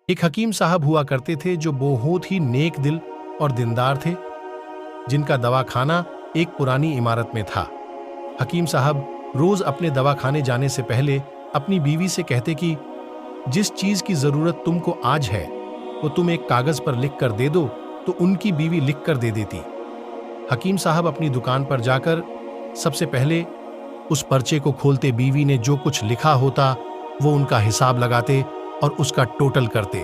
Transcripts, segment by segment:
एक हकीम साहब हुआ करते थे जो बहुत ही नेक दिल और दीनदार थे, जिनका दवाखाना एक पुरानी इमारत में था। हकीम साहब रोज अपने दवाखाने जाने से पहले अपनी बीवी से कहते कि जिस चीज की जरूरत तुमको आज है वो तुम एक कागज पर लिख कर दे दो, तो उनकी बीवी लिख कर दे देती। हकीम साहब अपनी दुकान पर जाकर सबसे पहले उस पर्चे को खोलते, बीवी ने जो कुछ लिखा होता वो उनका हिसाब लगाते और उसका टोटल करते।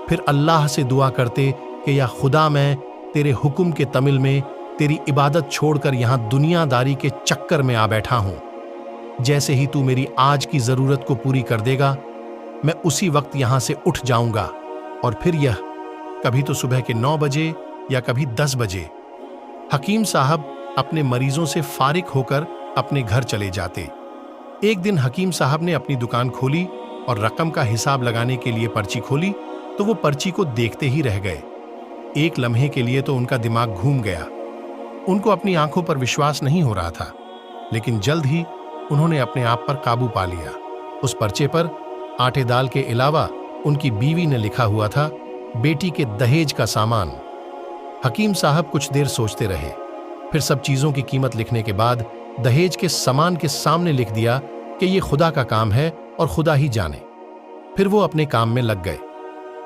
फिर अल्लाह से दुआ करते कि या खुदा, मैं तेरे हुक्म के तमिल में तेरी इबादत छोड़कर यहां दुनियादारी के चक्कर में आ बैठा हूं। जैसे ही तू मेरी आज की जरूरत को पूरी कर देगा, मैं उसी वक्त यहां से उठ जाऊंगा। और फिर यह कभी तो सुबह के 9 बजे या कभी 10 बजे हकीम साहब अपने मरीजों से फारिग होकर अपने घर चले जाते। एक दिन हकीम साहब ने अपनी दुकान खोली और रकम का हिसाब लगाने के लिए पर्ची खोली, तो वो पर्ची को देखते ही रह गए। एक लम्हे के लिए तो उनका दिमाग घूम गया। उनको अपनी आंखों पर विश्वास नहीं हो रहा था, लेकिन जल्द ही उन्होंने अपने आप पर काबू पा लिया। उस पर्चे पर आटे दाल के अलावा उनकी बीवी ने लिखा हुआ था, बेटी के दहेज का सामान। हकीम साहब कुछ देर सोचते रहे, फिर सब चीजों की कीमत लिखने के बाद दहेज के सामान के सामने लिख दिया कि यह खुदा का काम है और खुदा ही जाने। फिर वो अपने काम में लग गए।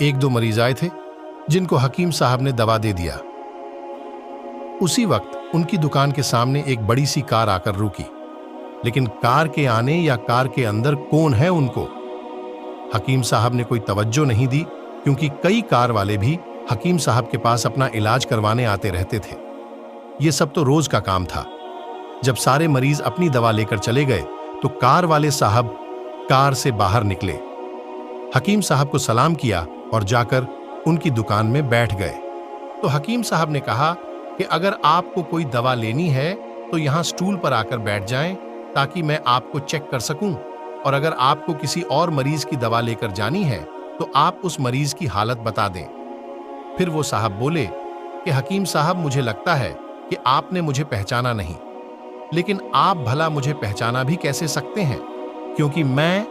1-2 मरीज आए थे जिनको हकीम साहब ने दवा दे दिया। उसी वक्त उनकी दुकान के सामने एक बड़ी सी कार आकर रुकी, लेकिन कार के आने या कार के अंदर कौन है उनको हकीम साहब ने कोई तवज्जो नहीं दी, क्योंकि कई कार वाले भी हकीम साहब के पास अपना इलाज करवाने आते रहते थे। ये सब तो रोज का काम था। जब सारे मरीज अपनी दवा लेकर चले गए तो कार वाले साहब कार से बाहर निकले, हकीम साहब को सलाम किया और जाकर उनकी दुकान में बैठ गए। तो हकीम साहब ने कहा कि अगर आपको कोई दवा लेनी है तो यहां स्टूल पर आकर बैठ जाएं, ताकि मैं आपको चेक कर सकूं, और अगर आपको किसी और मरीज की दवा लेकर जानी है तो आप उस मरीज की हालत बता दें। फिर वो साहब बोले कि हकीम साहब, मुझे लगता है कि आपने मुझे पहचाना नहीं, लेकिन आप भला मुझे पहचाना भी कैसे सकते हैं, क्योंकि मैं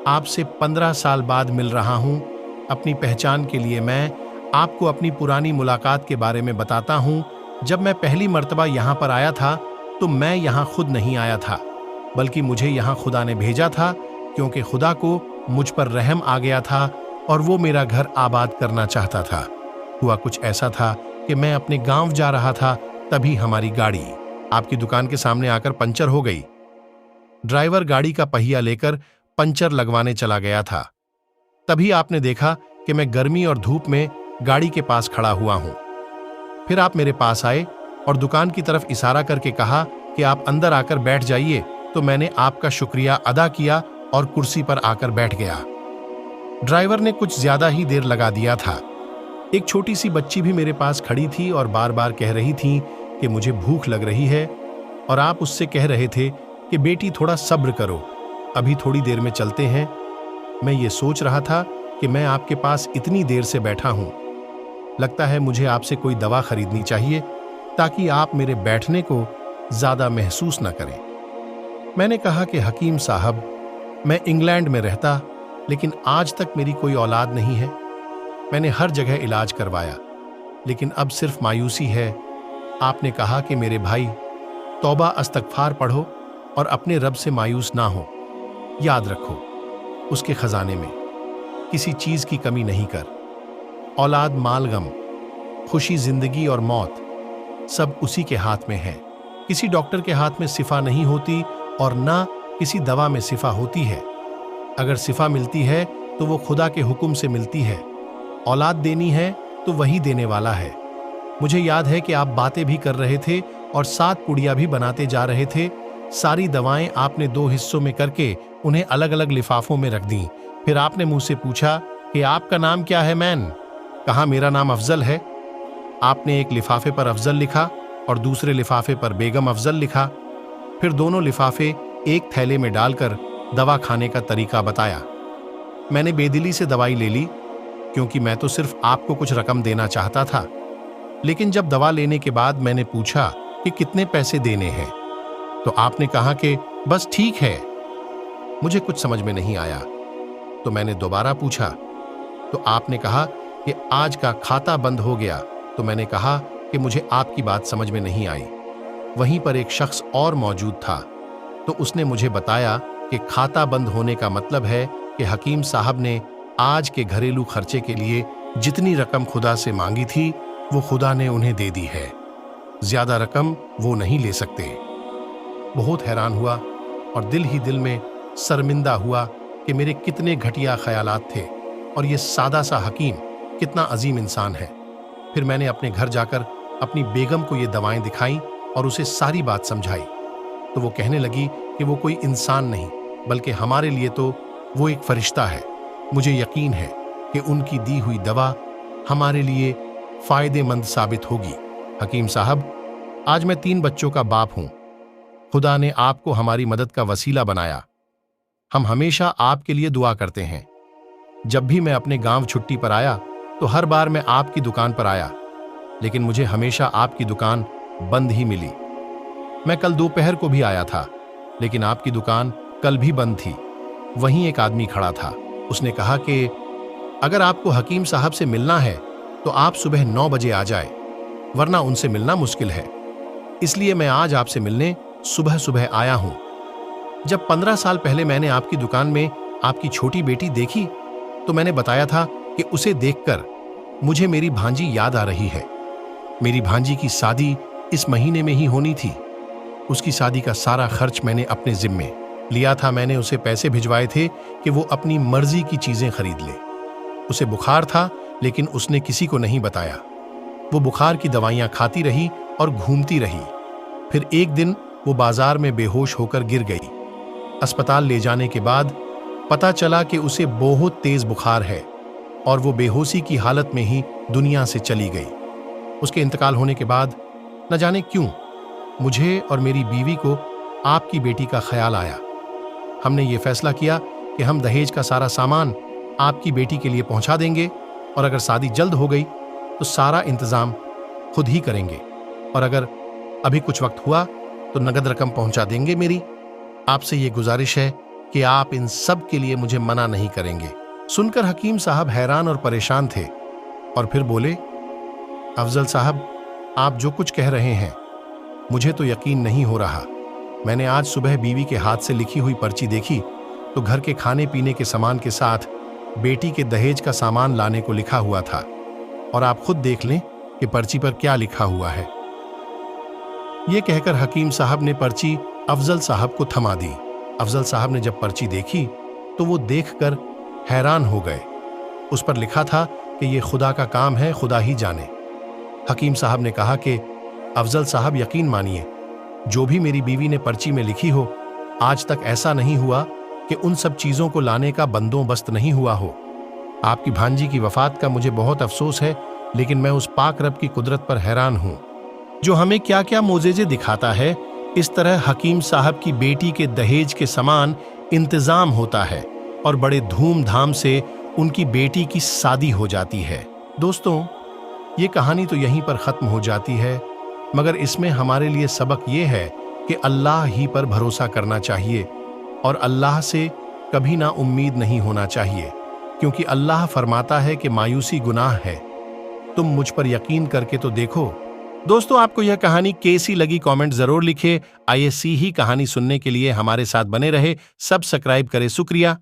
आपसे 15 साल बाद मिल रहा हूं। अपनी पहचान के लिए मैं आपको अपनी पुरानी मुलाकात के बारे में बताता हूं। जब मैं पहली मर्तबा यहां पर आया था तो मैं यहां खुद नहीं आया था, बल्कि मुझे यहां खुदा ने भेजा था, क्योंकि खुदा को मुझ पर रहम आ गया था और वो मेरा घर आबाद करना चाहता था। हुआ कुछ ऐसा था कि मैं अपने गांव जा रहा था, तभी हमारी गाड़ी आपकी दुकान के सामने आकर पंचर हो गई। ड्राइवर गाड़ी का पहिया लेकर पंचर लगवाने चला गया था। तभी आपने देखा कि मैं गर्मी और धूप में गाड़ी के पास खड़ा हुआ हूं। फिर आप मेरे पास आए और दुकान की तरफ इशारा करके कहा कि आप अंदर आकर बैठ जाइए। तो मैंने आपका शुक्रिया अदा किया और कुर्सी पर आकर बैठ गया। ड्राइवर ने कुछ ज्यादा ही देर लगा दिया था। एक छोटी सी बच्ची भी मेरे पास खड़ी थी और बार बार कह रही थी कि मुझे भूख लग रही है, और आप उससे कह रहे थे कि बेटी थोड़ा सब्र करो, अभी थोड़ी देर में चलते हैं। मैं ये सोच रहा था कि मैं आपके पास इतनी देर से बैठा हूं, लगता है मुझे आपसे कोई दवा खरीदनी चाहिए, ताकि आप मेरे बैठने को ज्यादा महसूस न करें। मैंने कहा कि हकीम साहब, मैं इंग्लैंड में रहता, लेकिन आज तक मेरी कोई औलाद नहीं है। मैंने हर जगह इलाज करवाया, लेकिन अब सिर्फ मायूसी है। आपने कहा कि मेरे भाई, तौबा अस्तगफार पढ़ो और अपने रब से मायूस ना हो। याद रखो, उसके खजाने में किसी चीज की कमी नहीं कर। औलाद, माल, गम, खुशी, जिंदगी और मौत सब उसी के हाथ में है। किसी डॉक्टर के हाथ में शिफा नहीं होती और ना किसी दवा में शिफा होती है। अगर शिफा मिलती है तो वो खुदा के हुक्म से मिलती है। औलाद देनी है तो वही देने वाला है। मुझे याद है कि आप बातें भी कर रहे थे और 7 पुड़िया भी बनाते जा रहे थे। सारी दवाएं आपने 2 हिस्सों में करके उन्हें अलग अलग लिफाफों में रख दी। फिर आपने मुझसे पूछा कि आपका नाम क्या है मैन? कहा मेरा नाम अफजल है। आपने एक लिफाफे पर अफजल लिखा और दूसरे लिफाफे पर बेगम अफजल लिखा। फिर दोनों लिफाफे एक थैले में डालकर दवा खाने का तरीका बताया। मैंने बेदिली से दवाई ले ली, क्योंकि मैं तो सिर्फ आपको कुछ रकम देना चाहता था। लेकिन जब दवा लेने के बाद मैंने पूछा कि कितने पैसे देने हैं, तो आपने कहा कि बस ठीक है। मुझे कुछ समझ में नहीं आया, तो मैंने दोबारा पूछा तो आपने कहा कि आज का खाता बंद हो गया, तो मैंने कहा कि मुझे आपकी बात समझ में नहीं आई। वहीं पर एक शख्स और मौजूद था, तो उसने मुझे बताया कि खाता बंद होने का मतलब है कि हकीम साहब ने आज के घरेलू खर्चे के लिए जितनी रकम खुदा से मांगी थी वो खुदा ने उन्हें दे दी है, ज्यादा रकम वो नहीं ले सकते। बहुत हैरान हुआ और दिल ही दिल में शर्मिंदा हुआ कि मेरे कितने घटिया ख्यालात थे और ये सादा सा हकीम कितना अजीम इंसान है। फिर मैंने अपने घर जाकर अपनी बेगम को ये दवाएं दिखाई और उसे सारी बात समझाई, तो वो कहने लगी कि वो कोई इंसान नहीं बल्कि हमारे लिए तो वो एक फरिश्ता है। मुझे यकीन है कि उनकी दी हुई दवा हमारे लिए फायदेमंद साबित होगी। हकीम साहब, आज मैं 3 बच्चों का बाप हूं। खुदा ने आपको हमारी मदद का वसीला बनाया। हम हमेशा आपके लिए दुआ करते हैं। जब भी मैं अपने गांव छुट्टी पर आया तो हर बार मैं आपकी दुकान पर आया, लेकिन मुझे हमेशा आपकी दुकान बंद ही मिली। मैं कल दोपहर को भी आया था, लेकिन आपकी दुकान कल भी बंद थी। वहीं एक आदमी खड़ा था। उसने कहा कि अगर आपको हकीम साहब से मिलना है तो आप सुबह 9 बजे आ जाए, वरना उनसे मिलना मुश्किल है। इसलिए मैं आज आपसे मिलने सुबह सुबह आया हूं। जब 15 साल पहले मैंने आपकी दुकान में आपकी छोटी बेटी देखी तो मैंने बताया था कि उसे देखकर मुझे मेरी भांजी याद आ रही है। मेरी भांजी की शादी इस महीने में ही होनी थी। उसकी शादी का सारा खर्च मैंने अपने जिम्मे लिया था। मैंने उसे पैसे भिजवाए थे कि वो अपनी मर्जी की चीजें खरीद ले। उसे बुखार था, लेकिन उसने किसी को नहीं बताया। वो बुखार की दवाइयां खाती रही और घूमती रही। फिर एक दिन वो बाजार में बेहोश होकर गिर गई। अस्पताल ले जाने के बाद पता चला कि उसे बहुत तेज बुखार है और वो बेहोशी की हालत में ही दुनिया से चली गई। उसके इंतकाल होने के बाद न जाने क्यों मुझे और मेरी बीवी को आपकी बेटी का ख्याल आया। हमने ये फैसला किया कि हम दहेज का सारा सामान आपकी बेटी के लिए पहुंचा देंगे और अगर शादी जल्द हो गई तो सारा इंतजाम खुद ही करेंगे, और अगर अभी कुछ वक्त हुआ तो नगद रकम पहुंचा देंगे। मेरी आपसे ये गुजारिश है कि आप इन सब के लिए मुझे मना नहीं करेंगे। सुनकर हकीम साहब हैरान और परेशान थे और फिर बोले, अफजल साहब, आप जो कुछ कह रहे हैं मुझे तो यकीन नहीं हो रहा। मैंने आज सुबह बीवी के हाथ से लिखी हुई पर्ची देखी तो घर के खाने पीने के सामान के साथ बेटी के दहेज का सामान लाने को लिखा हुआ था, और आप खुद देख लें कि पर्ची पर क्या लिखा हुआ है। यह कहकर हकीम साहब ने पर्ची अफजल साहब को थमा दी। अफजल साहब ने जब पर्ची देखी तो वो देखकर हैरान हो गए। उस पर लिखा था कि यह खुदा का काम है, खुदा ही जाने। हकीम साहब ने कहा कि अफजल साहब, यकीन मानिए, जो भी मेरी बीवी ने पर्ची में लिखी हो, आज तक ऐसा नहीं हुआ कि उन सब चीजों को लाने का बंदोबस्त नहीं हुआ हो। आपकी भांजी की वफात का मुझे बहुत अफसोस है, लेकिन मैं उस पाक रब की कुदरत पर हैरान हूं जो हमें क्या क्या मोजेजे दिखाता है। इस तरह हकीम साहब की बेटी के दहेज के समान इंतजाम होता है और बड़े धूमधाम से उनकी बेटी की शादी हो जाती है। दोस्तों, ये कहानी तो यहीं पर खत्म हो जाती है, मगर इसमें हमारे लिए सबक ये है कि अल्लाह ही पर भरोसा करना चाहिए और अल्लाह से कभी ना उम्मीद नहीं होना चाहिए, क्योंकि अल्लाह फरमाता है कि मायूसी गुनाह है। तुम मुझ पर यकीन करके तो देखो। दोस्तों, आपको यह कहानी कैसी लगी कमेंट जरूर लिखें। ISC ही कहानी सुनने के लिए हमारे साथ बने रहे, सब्सक्राइब करें। शुक्रिया।